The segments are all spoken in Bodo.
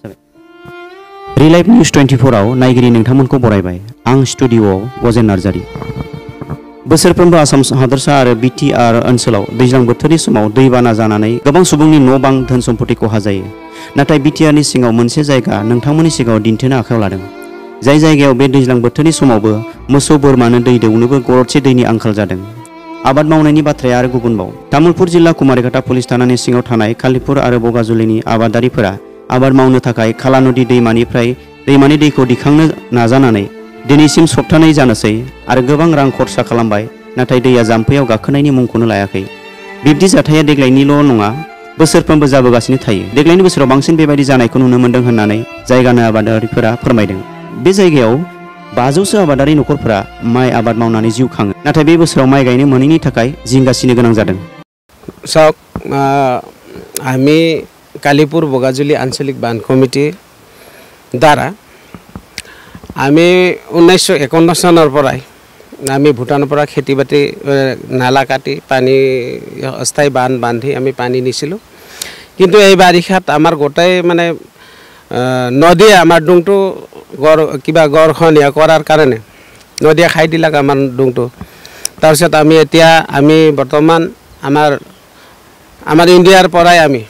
रिलाइफ निउज 24 आव नायगिरि नोंथांमोनखौ बरायबाय आं स्टुडिअ'आव गजेन नार्जारि। बोसोरफ्रोमबो आसाम हादरसा आरो बिटिआर ओनसोलाव दैज्लां बोथोरनि समाव दैबाना जानानै गोबां सुबुंनि न' बां धोन सम्पति खहा जायो। नाथाय बिटिआरनि सिङाव मोनसे जायगा नोंथांमोननि सिगाङाव दिन्थिनो आखायाव लादों। जाय जायगायाव बे दैज्लां बोथोरनि समावबो मोसौ बोरमानो दै दौनोबो गरदसे दैनि आंखाल जादों। आबाद मावनायनि बाथ्राया आरो गुबुनबाव। तामुलपुर जिल्ला कुमारिघाटा पुलिस थानानि सिङाव थानाय कालिपुर आरो बगाजुलिनि आबादारिफोरा आबाद मावनो थाखाय खाला नदि दैमानिफ्राय दैमानि दैखौ दिखांनो नाजानानै दिनैसिम सप्तानै जानोसै आरो गोबां रां खरसा खालामबाय, नाथाय दैया जाम्फैयाव गाखोनायनि मुंखौनो लायाखै। बिब्दि जाथाया देग्लायनिल' नङा, बोसोरफ्रोमबो जाबोगासिनो थायो। देग्लायनि बोसोराव बांसिन बेबायदि जानायखौ नुनो मोन्दों होननानै जायगानि आबादारिफोरा फोरमायदों। बे जायगायाव 500सो आबादारि नखरफोरा माइ आबाद मावनानै जिउ खाङो, नाथाय बे बोसोराव माइ गायनो मोनैनि थाखाय जिंगासिनो गोनां जादों। आम्ही कालीपुर बोगाजुली आंचलिक बांध कमिटी द्वारा आम्ही 1951 চনৰ পৰাই আমি ভূটানৰ পৰা খেতি বাতি নালা কাটি পানী অস্থায়ী বান্ধ বান্ধি আমি পানী নিছিলোঁ। কিন্তু এই বাৰিষাত আমাৰ গোটাই মানে নদীয়ে আমাৰ ডুংটো কিবা গড়খনীয়া কৰাৰ কাৰণে নদীয়ে খাই দিলাক আমাৰ ডুংটো। তাৰপিছত আমি বৰ্তমান আমাৰ ইণ্ডিয়াৰ পৰাই আমি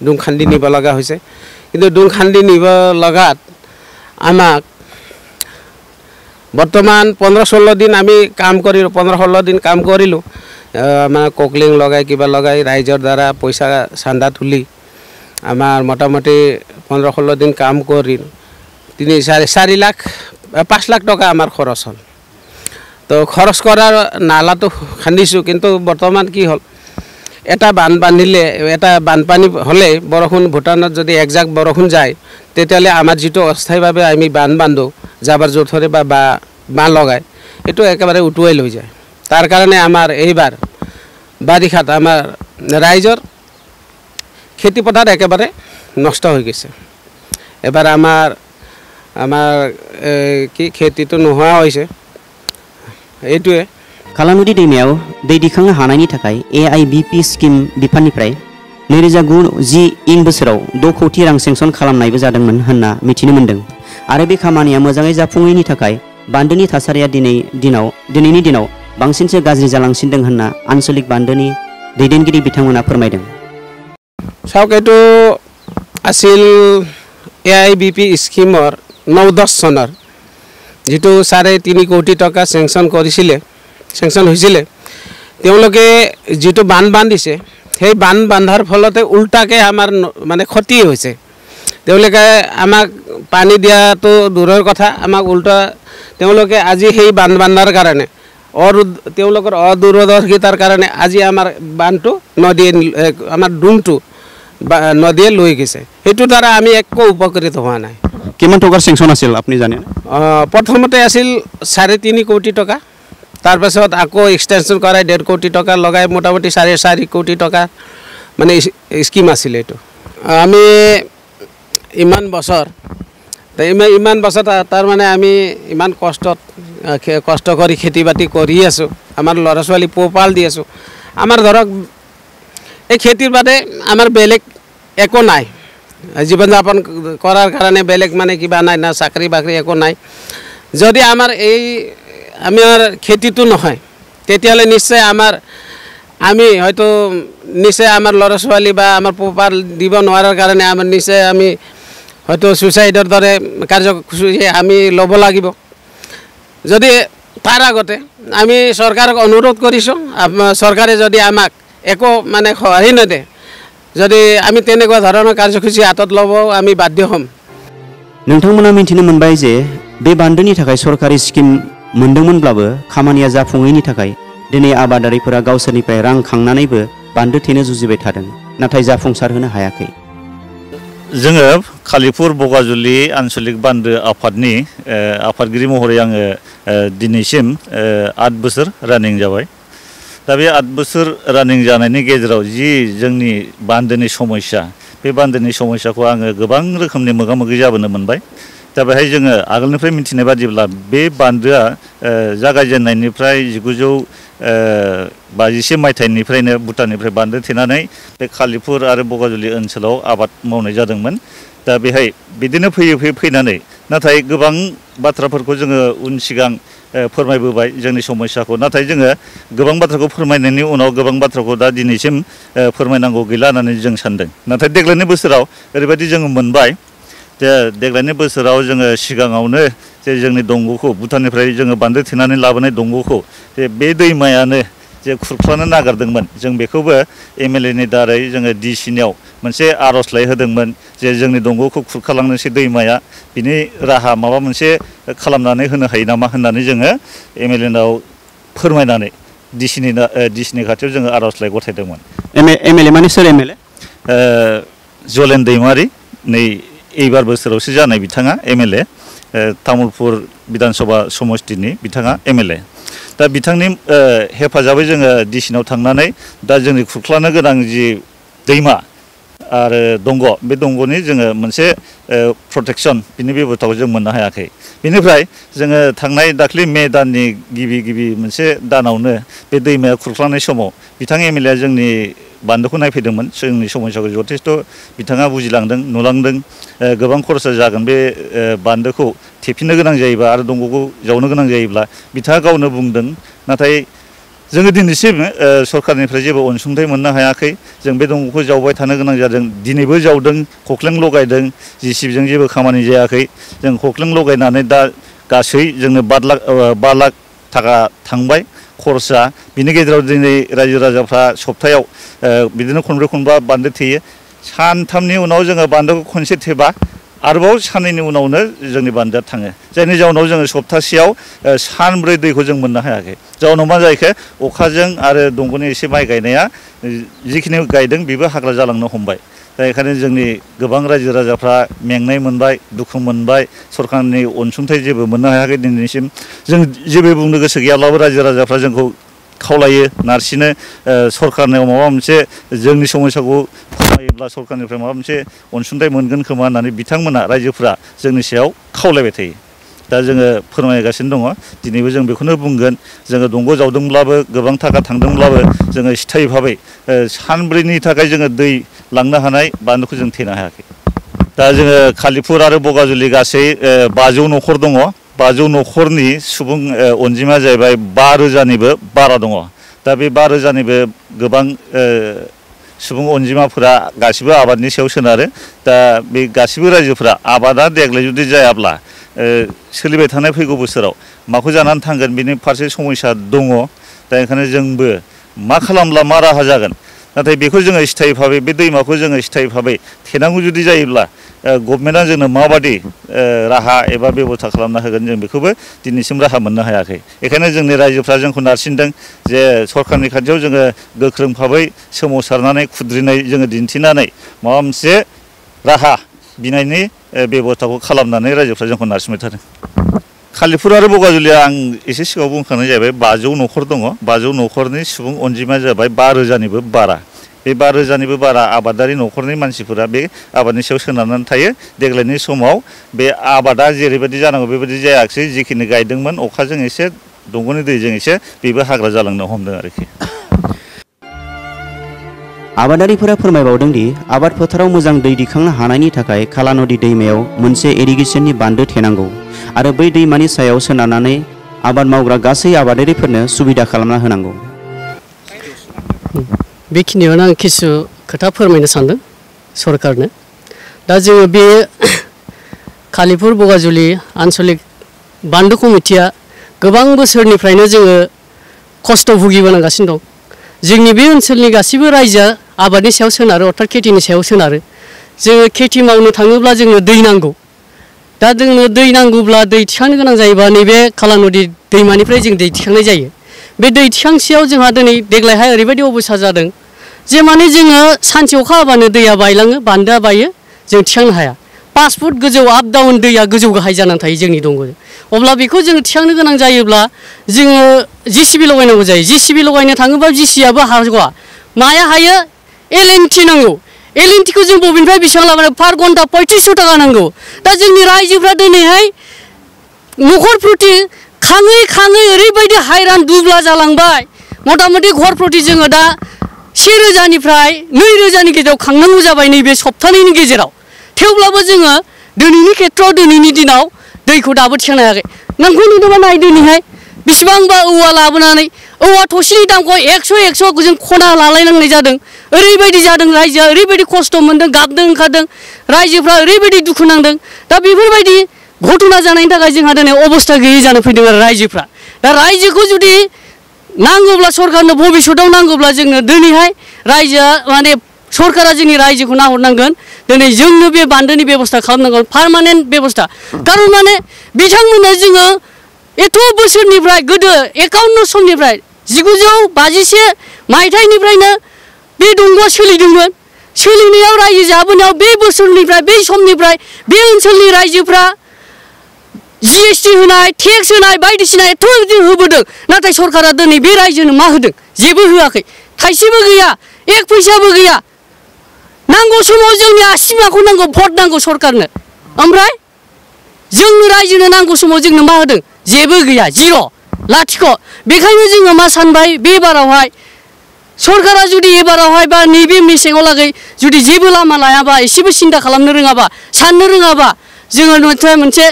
ডুং খান্দি নিব লগা হৈছে। কিন্তু ডুং খান্দি নিব লগাত আমাক বৰ্তমান 15-16 দিন আমি কাম কৰিলোঁ, 15-16 দিন কাম কৰিলোঁ। আমাৰ কোকলিং লগাই কিবা লগাই ৰাইজৰ দ্বাৰা পইচা চান্দা তুলি আমাৰ মোটামুটি 15-16 দিন কাম কৰি 4 লাখ 5 লাখ টকা আমাৰ খৰচ হ'ল। তো খৰচ কৰাৰ নালাটো খান্দিছোঁ, কিন্তু বৰ্তমান কি হ'ল, এটা বান্ধ বান্ধিলে এটা বানপানী হ'লে বৰষুণ ভূটানত যদি একজাক বৰষুণ যায় তেতিয়াহ'লে আমাৰ যিটো অস্থায়ীভাৱে আমি বান্ধ বান্ধো জাবৰ জোঁথৰে বা বাঁহ লগাই এইটো একেবাৰে উটুৱাই লৈ যায়। তাৰ কাৰণে আমাৰ এইবাৰ বাৰিষাত আমাৰ ৰাইজৰ খেতিপথাৰ একেবাৰে নষ্ট হৈ গৈছে। এবাৰ আমাৰ কি খেতিটো নোহোৱা হৈছে। এইটোৱে खाला नदि दैमायाव दै दिखांनो हानायनि थाखाय AIBP स्किम बिफाननिफ्राय 2009 बोसोराव 6 कौटि रां सेंसन खालामनायबो जादोंमोन होनना मिथिनो मोन्दों। आरो बे खामानिया मोजाङै जाफुङैनि थाखाय बान्दोनि थासारिया दिनैनि दिनाव बांसिनसो गाज्रि जालांसिनदों होनना आन्चलिक बान्दोनि दैदेनगिरि बिथांमोना फोरमायदों। চাওক, এইটো আছিল AIBP স্কিমৰ 9-10 চনৰ যিটো 3.5 কোটি টকা চেংচন হৈছিলে। তেওঁলোকে যিটো বান্ধ বান্ধিছে সেই বান্ধ বান্ধাৰ ফলতে উল্টাকৈ আমাৰ মানে ক্ষতি হৈছে। তেওঁলোকে আমাক পানী দিয়াটো দূৰৰ কথা, আমাক উল্টা তেওঁলোকে আজি সেই বান্ধ বান্ধাৰ কাৰণে তেওঁলোকৰ অদূৰদৰ্শিতাৰ কাৰণে আজি আমাৰ বান্ধটো নদীয়ে আমাৰ ডুংটো নদীয়ে লৈ গৈছে। সেইটোৰ দ্বাৰা আমি একো উপকৃত হোৱা নাই। কিমান টকাৰ চেংচন আছিল আপুনি জানে? প্ৰথমতে আছিল 3.5 কোটি টকা, তাৰপাছত আকৌ এক্সটেনশ্যন কৰাই 1.5 কোটি টকা লগাই মোটামুটি 4.5 কোটি টকা মানে স্কিম আছিল এইটো। আমি ইমান বছৰ তাৰমানে আমি ইমান কষ্ট কৰি খেতি বাতি কৰি আছোঁ, আমাৰ ল'ৰা ছোৱালী পোহপাল দি আছোঁ। আমাৰ ধৰক এই খেতিৰ বাদে আমাৰ বেলেগ একো নাই, জীৱন যাপন কৰাৰ কাৰণে বেলেগ মানে কিবা নাই, না চাকৰি বাকৰি একো নাই। যদি আমাৰ খেতিটো নহয় তেতিয়াহ'লে নিশ্চয় আমি হয়তো নিশ্চয় আমাৰ ল'ৰা ছোৱালী বা আমাৰ পোহপাল দিব নোৱাৰাৰ কাৰণে আমাৰ নিশ্চয় আমি হয়তো ছুইচাইডৰ দৰে কাৰ্যসূচী আমি ল'ব লাগিব। যদি তাৰ আগতে আমি চৰকাৰক অনুৰোধ কৰিছোঁ, চৰকাৰে যদি আমাক একো মানে সহায় নিদিয়ে, যদি আমি তেনেকুৱা ধৰণৰ কাৰ্যসূচী হাতত ল'ব আমি বাধ্য হ'ম। नोंथांमोना मिथिनो मोनबाय जे बे बान्दोनि थाखाय सरकारि स्किम मोनदोंमोनब्लाबो खामानिया जाफुङैनि थाखाय दिनै आबादारिफोरा गावसोरनिफ्राय रां खांनानैबो बान्दो थेनो जुजिबाय थादों, नाथाय जाफुंसारहोनो हायाखै। जोङो कालिपुर बगाजुलि आन्चलिक बान्दो आफादनि आफादगिरि महरै आङो दिनैसिम 8 बोसोर रानिं जाबाय। दा बे 8 बोसोर रानिं जानायनि गेजेराव जि जोंनि बान्दोनि समस्या, बे बान्दोनि समस्याखौ आङो गोबां रोखोमनि मोगा मोगि जाबोनो मोनबाय। दा बेहाय जोङो आगोलनिफ्राय मिथिनाय बादिब्ला बे बान्दोआ जागायजेननायनिफ्राय 1952 मायथाइनिफ्रायनो भुटाननिफ्राय बान्दो थेनानै बे कालिपुर आरो बगाजुलि ओनसोलाव आबाद मावनाय जादोंमोन। दा बेहाय बिदिनो फैयै फैनानै नाथाय गोबां बाथ्राफोरखौ जोङो उन सिगां फोरमायबोबाय जोंनि समस्याखौ नाथाय जोङो गोबां बाथ्राखौ फोरमायनायनि उनाव गोबां बाथ्राखौ दा दिनैसिम फोरमायनांगौ गैला होननानै जों सानदों नाथाय देग्लायनि बोसोराव ओरैबायदि जोङो मोनबाय जे देग्लायनि बोसोराव जोङो सिगाङावनो जे जोंनि दंग'खौ भुटाननिफ्राय जोङो बान्दो थेनानै लाबोनाय दंग'खौ जे बे दैमायानो जे खुरख्लानो नागिरदोंमोन जों बेखौबो MLA नि दारै जोङो DCनियाव मोनसे आर'जलाइ होदोंमोन जे जोंनि दंग'खौ खुरखालांनोसै दैमाया बिनि राहा माबा मोनसे खालामनानै होनो हायो नामा होननानै जोङो MLA नाव फोरमायनानै DCनि खाथियाव जोङो आर'जलाइ गथायदोंमोन। MLA माने सोर MLA? जलेन दैमारि नै एबार बोसोरावसो जानाय बिथाङा MLA तामुलपुर बिधानसभा समस्तिनि बिथाङा MLA दा बिथांनि हेफाजाबै जोङो DCनाव थांनानै दा जोंनि खुरख्लानो गोनां जि दैमा आरो दंग' बे दंग'नि जोङो मोनसे प्रटेक्सन बिनि बेब'स्थाखौ जों मोननो हायाखै बेनिफ्राय जोङो थांनाय दाख्लै मे दाननि गिबि मोनसे दानावनो बे दैमाया खुरख्लानाय समाव बिथां MLA आ जोंनि बान्दोखौ नायफैदोंमोन जोंनि समस्याखौ जथेस्थ' बिथाङा बुजिलांदों नुलांदों गोबां खरसा जागोन बे बान्दोखौ थेफिननो गोनां जायोबा आरो दंग'खौ जावनो गोनां जायोब्ला बिथाङा गावनो बुंदों नाथाय जोङो दिनैसिम सरकारनिफ्राय जेबो अनसुंथाइ मोननो हायाखै जों बे दंग'खौ जावबाय थानो गोनां जादों दिनैबो जावदों खख्लें लगायदों JCBजों जेबो खामानि जायाखै जों खख्लें लगायनानै दा गासै जोंनो 5 लाख थाखा थांबाय खरसा बिनि गेजेराव दिनै रायजो राजाफ्रा सप्तायाव बिदिनो खनब्रै खनबा बान्दो थेयो सानथामनि उनाव जोङो बान्दोखौ खनसे थेबा आरोबाव साननैनि उनावनो जोंनि बान्दोआ थाङो जायनि जाउनाव जोङो सप्तासेयाव सानब्रै दैखौ जों मोननो हायाखै जाउनाव मा जाहैखो अखाजों आरो दंग'नि एसे माइ गायनाया जिखिनि गायदों बेबो हाग्रा जालांनो हमबाय दा बेखायनो जोंनि गोबां रायजो राजाफ्रा मेंनाय मोनबाय दुखु मोनबाय सरकारनि अनसुंथाइ जेबो मोननो हायाखै दिनैसिम जों जेबो बुंनो गोसो गैयाब्लाबो रायजो राजाफ्रा जोंखौ खावलायो नारसिनो सरकारनियाव माबा मोनसे जोंनि समस्याखौ फोरमायोब्ला सरकारनिफ्राय माबा मोनसे अनसुंथाइ मोनगोन खोमा होननानै बिथांमोना रायजोफ्रा जोंनि सायाव खावलायबाय थायो दा जोङो फोरमायगासिनो दङ दिनैबो जों बेखौनो बुंगोन जोङो दंग' जावदोंब्लाबो गोबां थाखा थांदोंब्लाबो जोङो स्थायि भाबै सानब्रैनि थाखाय जोङो दै लांनो हानाय बान्दोखौ जों थेनो हायाखै दा जोङो खालिफुर आरो बगाजुलि गासै 500 न'खर दङ 500 न'खरनि सुबुं अनजिमाया जाहैबाय 5,000निबो बारा दङ दा बे 5,000निबो गोबां सुबुं अनजिमाफोरा गासिबो आबादनि सायाव सोनारो दा बे गासिबो रायजोफोरा आबादा देग्लाय जुदि जायाब्ला सोलिबाय थानाय फैगौ बोसोराव माखौ जानानै थांगोन बेनि फारसे समस्या दङ दा ओंखायनो जोंबो मा खालामब्ला मा राहा जागोन नाथाय बेखौ जोङो स्थायि भाबै बे दैमाखौ जोङो स्थायि भाबै थेनांगौ जुदि जायोब्ला गभर्नमेन्टआ जोंनो माबादि राहा एबा बेब'स्था खालामना होगोन जों बेखौबो दिनैसिम राहा मोननो हायाखै बेखायनो जोंनि रायजोफ्रा जोंखौ नारसिनदों जे सरकारनि खाथियाव जोङो गोख्रों भाबै सोमावसारनानै खुद्रिनाय जोङो दिन्थिनानै माबा मोनसे राहा बिनायनि बेब'स्थाखौ खालामनानै रायजोफ्रा जोंखौ नारसिनबाय थादों खालिफुर आरो बगाजुलिया आं एसे सिगाङाव बुंखानाय जाहैबाय 500 न'खर दङ 500 न'खरनि सुबुं अनजिमाया जाबाय 5,000निबो बारा बे 5,000निबो बारा आबादारि न'खरनि मानसिफोरा बे आबादनि सायाव सोनारनानै थायो देग्लायनि समाव बे आबादा जेरैबायदि जानांगौ बेबायदि जायाखिसै जिखिनि गायदोंमोन अखाजों एसे दंग'नि दैजों एसे बेबो हाग्रा जालांनो हमदों आरोखि आबादारिफोरा फोरमायबावदों दि आबाद फोथाराव मोजां दै दिखांनो हानायनि थाखाय खाला नदि दैमायाव मोनसे इरिगेसननि बान्दो थेनांगौ आरो बै दैमानि सायाव सोनारनानै आबाद मावग्रा गासै आबादारिफोरनो सुबिदा खालामना होनांगौ बेखिनियावनो आं किसु खोथा फोरमायनो सानदों सरकारनो दा जोङो बे खालिफुर बगाजुलि आन्चलिक बान्दो कमिटिया गोबां बोसोरनिफ्रायनो जोङो खस्थ' भुगिबोनांगासिनो दं जोंनि बे ओनसोलनि गासैबो रायजोआ आबादनि सायाव सोनारो अर्थात खेथिनि सायाव सोनारो जोङो खेथि मावनो थाङोब्ला जोंनो दै नांगौ दा जोंनो दै नांगौब्ला दै थिखांनो गोनां जायोबा नैबे खाला नदि दैमानिफ्राय जों दै थिखांनाय जायो बे दै थिखांसेयाव जोंहा दिनै देग्लायहाय ओरैबायदि अबस्था जादों जे माने जोङो सानसे अखा हाबानो दैया बायलाङो बान्दोआ बायो जों थिखांनो हाया 5 फुट गोजौ आप डाउन दैया गोजौ गाहाय जानानै थायो जोंनि दंग'जों अब्ला बेखौ जोङो थिखांनो गोनां जायोब्ला जोङो JCB लगायनांगौ जायो JCB लगायनो थाङोबा JCBआबो हागवा माया हायो LNT नांगौ LNTखौ जों बबेनिफ्राय बेसेबां लाबोनो पार घन्टा 3500 थाखा नांगौ दा जोंनि रायजोफ्रा दिनैहाय न'खर प्रति खाङै खाङै ओरैबायदि हायरान दुब्ला जालांबाय मथा मथि घर प्रति जोङो दा 1,000निफ्राय 2,000नि गेजेराव खांनांगौ जाबाय नैबे सप्तानैनि गेजेराव थेवब्लाबो जोङो दिनैनि खेत्रआव दिनैनि दिनाव दैखौ दाबो थिखांनो हायाखै नोंखौ नुदोंबा नाय दिनैहाय बेसेबांबा औवा लाबोनानै औवा थसेनि दामखौ 100 जों खना लालायनांनाय जादों ओरैबायदि जादों रायजोआ ओरैबायदि खस्थ' मोनदों गाबदों ओंखारदों रायजोफ्रा ओरैबायदि दुखु नांदों दा बेफोरबायदि घटना जानायनि थाखाय जोंहा दिनै अबस्था गैयै जानो फैदों आरो रायजोफ्रा दा रायजोखौ जुदि नांगौब्ला सरकारनो भबिष्यताव नांगौब्ला जोंनो दिनैहाय रायजोआ माने सरकारा जोंनि रायजोखौ नाहरनांगोन दिनै जोंनो बे बान्दोनि बेबस्था खालामनांगोन पार्मानेन्ट बेबस्था कारन माने बिथांमोननो जोङो एथ' बोसोरनिफ्राय गोदो 51 समनिफ्राय 1951 मायथाइनिफ्रायनो बे दंग'आ सोलिदोंमोन सोलिनायाव रायजो जाबोनायाव बे बोसोरनिफ्राय बे समनिफ्राय बे ओनसोलनि रायजोफ्रा GST होनाय टेक्स होनाय बायदिसिना एथ' होबोदों नाथाय सरकारा दिनै बे रायजोनो मा होदों जेबो होआखै थाइसेबो गैया 1 फैसाबो गैया नांगौ समाव जोंनि आसिमाखौ नांगौ भट नांगौ सरकारनो ओमफ्राय जोंनो रायजोनो नांगौ समाव जोंनो मा होदों जेबो गैया जिर' लाथिख' बेखायनो जोङो मा सानबाय बे बारावहाय सरकारा जुदि एबारावहाय बा नैबे मेसेङाव लागै जुदि जेबो लामा लायाबा एसेबो सिन्था खालामनो रोङाबा साननो रोङाबा जोङो मोनसे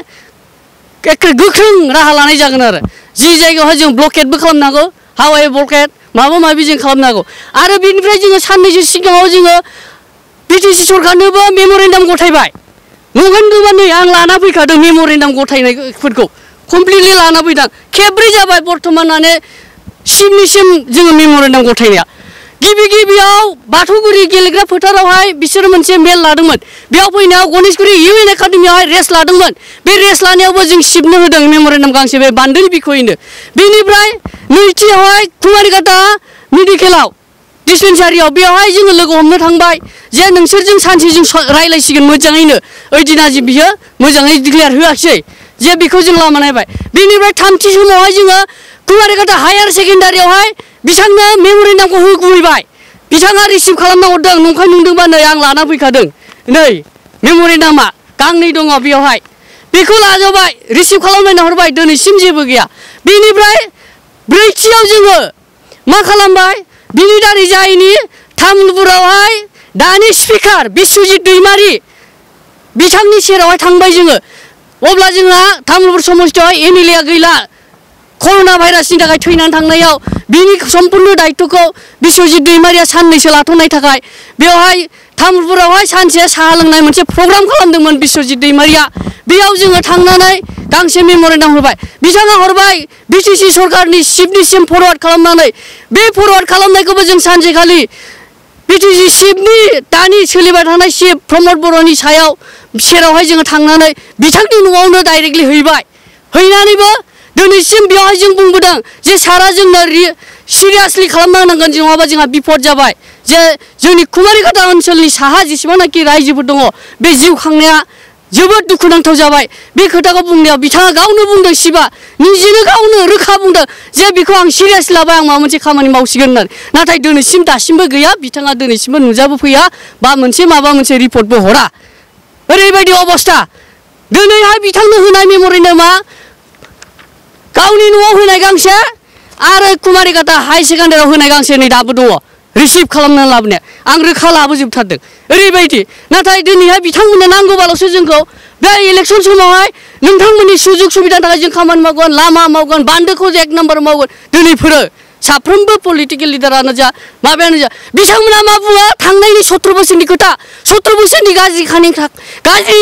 एखे गोख्रों राहा लानाय जागोन आरो जि जायगायावहाय जों ब्लकेटबो खालामनो हागौ हावाइ ब्लकेट माबा माबि जों खालामनो हागौ आरो बेनिफ्राय जोङो साननैसो सिगाङाव जोङो BTC सरकारनोबो मेम'रेन्डाम गथायबाय नंगौबा नै आं लाना फैखादों मेम'रेन्डाम गथायनायफोरखौ कमप्लिटलि लाना फैदों खेब्रै जाबाय बर्तमान माने सिमनिसिम जोङो मेम'रेन्डाम गथायनाया गिबियाव बाथौगुरि गेलेग्रा फोथारावहाय बिसोर मोनसे मेल लादोंमोन बेयाव फैनायाव गणेशगुरि UN एकाडेमियावहाय रेस्ट लादोंमोन बे रेस्ट लानायावबो जों सिबनो होदों मेम'रेन्डाम गांसे बे बान्दोनि बिखयैनो बेनिफ्राय नैथियावहाय कुमारिघाटा मेडिकेलाव डिस्पेन्सारियाव बेवहाय जोङो लोगो हमनो थांबाय जे नोंसोरजों सानसे जों रायलायसिगोन मोजाङैनो ओइदिनाजि बियो मोजाङै डिक्लेयार होआखिसै जे बेखौ जों लामा नायबाय बेनिफ्राय थामथि समावहाय जोङो कुमारिघाटा हायार सेकेन्डारियावहाय बिथांनो मेम'रेन्डामखौ होगुमैबाय बिथाङा रिसिभ खालामना हरदों नंखाय नंदोंबा नै आं लाना फैखादों नै मेम'रेन्डामा गांनै दङ बेवहाय बेखौ लाजोबबाय रिसिभ खालामनायना हरबाय दिनैसिम जेबो गैया बेनिफ्राय ब्रैथियाव जोङो मा खालामबाय बिनि दारै जायनि तामुलपुरावहाय दानि स्पिकार बिश्वजित दैमारि बिथांनि सेरावहाय थांबाय जोङो अब्ला जोंहा तामुलपुर समस्तियावहाय MLA गैला कर'ना भाइरासनि थाखाय थैनानै थांनायाव बिनि सम्पूर्ण दायित्वखौ बिश्वजित दैमारिया साननैसो लाथ'नाय थाखाय बेवहाय तामुलपुरावहाय सानसे साहा लोंनाय मोनसे प्रग्राम खालामदोंमोन बिश्वजित दैमारिया बेयाव जोङो थांनानै गांसे मेम'रेन्डाम हरबाय बिथाङा हरबाय BTC सरकारनि चिफनिसिम फरवार्ड खालामनानै बे फरवार्ड खालामनायखौबो जों सानसेखालि BTC चिफनि दानि सोलिबाय थानाय चिफ प्रमद बर'नि सेरावहाय जोङो थांनानै बिथांनि न'आवनो डाइरेक्टलि हैबाय हैनानैबो दिनैसिम बेवहाय जों बुंबोदों जे सारा जोंनो सिरियासलि खालामनांगोन नङाबा जोंहा बिपद जाबाय जे जोंनि कुमारिघाटा ओनसोलनि साहा जेसेबांनाखि रायजोफोर दङ बे जिउ खांनाया जोबोद दुखुनांथाव जाबाय बे खोथाखौ बुंनायाव बिथाङा गावनो बुंदों शिबा निजेनो गावनो रोखा बुंदों जे बेखौ आं सिरियास लाबाय आं माबा मोनसे खामानि मावसिगोन होननानै नाथाय दिनैसिम दासिमबो गैया बिथाङा दिनैसिमबो नुजाबो फैया बा माबा मोनसे रिपर्टबो हरा ओरैबायदि अबस्था दिनैहाय बिथांनो होनाय मेम'रेन्डामा गावनि न'आव होनाय गांसे आरो कुमारिघाटा हाई सेकेन्डारियाव होनाय गांसे नै दाबो दङ रिसिभ खालामनानै लाबोनाया आं रोखा लाबोजोबथारदों ओरैबायदि नाथाय दिनैहाय बिथांमोननो नांगौबाल'सो जोंखौ बे इलेक्सन समावहाय नोंथांमोननि सुजुग सुबिदानि थाखाय जों खामानि मावगोन लामा मावगोन बान्दोखौ 1 नाम्बार मावगोन दिनैफोरो साफ्रोमबो पलिटिकेल लिडारानो जा माबायानो जा बिथांमोना मा बुङो थांनायनि 17 बोसोरनि खोथा 17 बोसोरनि गाज्रिनि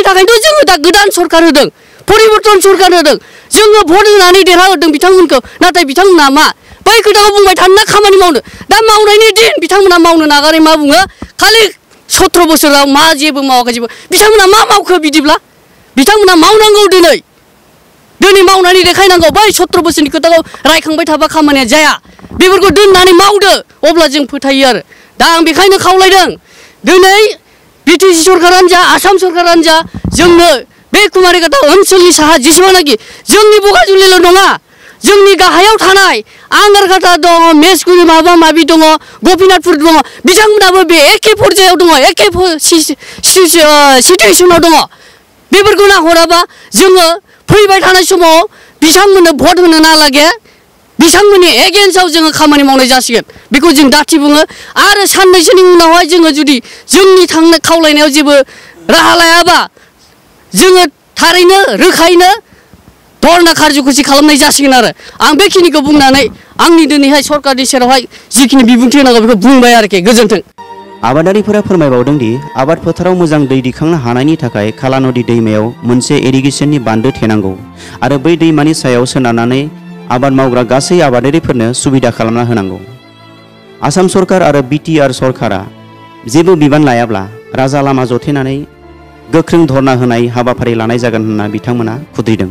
थाखायथ' जोङो दा गोदान सरकार होदों परिबर्तन सरकार होदों जोङो भट होनानै देरहाहोदों बिथांमोनखौ नाथाय बिथांमोना मा बै खोथाखौ बुंबाय थानो खामानि मावनो दा मावनायनि दिन बिथांमोना मावनो नागारै मा बुङो खालि 17 बोसोराव मा जेबो मावाखै जेबो बिथांमोना मा मावखो बिदिब्ला बिथांमोना मावनांगौ दिनै मावनानै देखायनांगौ बै 17 बोसोरनि खोथाखौ रायखांबाय थाबा खामानिया जाया बेफोरखौ दोननानै मावदो अब्ला जों फोथायो आरो दा आं बेखायनो खावलायदों दिनै BTC सरकारानो जा आसाम सरकारानो जा जोंनो बे कुमारिघाटा ओनसोलनि साहा जेसेबांनाखि जोंनि बगाजुलिल' नङा जोंनि गाहायाव थानाय आंगारघाटा दङ मेसगुरि माबा माबि दङ गपिनाथपुर दङ बिथांमोनाबो बे एखे पर्यायाव दङ एखे सिटुएसनाव दङ बेफोरखौ नाहराबा जोङो फैबाय थानाय समाव बिथांमोननो भट होनो नालागे बिथांमोननि एगेन्स्टआव जोङो खामानि मावनाय जासिगोन बेखौ जों दाथि बुङो आरो साननैसोनि उनावहाय जोङो जुदि जोंनि थांनो खावलायनायाव जेबो राहा लायाबा जोङो थारैनो रोखायैनो धरना कार्ज'खुसि खालामनाय जासिगोन आरो आं बेखिनिखौ बुंनानै आंनि दिनैहाय सरकारनि सेरावहाय जिखिनि बिबुंथि होनांगौ बेखौ बुंबाय आरोखि गोजोन्थों। आबादारिफोरा फोरमायबावदों दि आबाद फोथाराव मोजां दै दिखांनो हानायनि थाखाय खाला नदि दैमायाव मोनसे इरिगेसननि बान्दो थेनांगौ आरो बै दैमानि सायाव सोनारनानै आबाद मावग्रा गासै आबादारिफोरनो सुबिदा खालामना होनांगौ। आसाम सरकार आरो बिटिआर सरकारा जेबो बिबान लायाब्ला राजा लामा जथेनानै गोख्रों धरना होनाय हाबाफारि लानाय जागोन होनना बिथांमोना खुद्रिदों।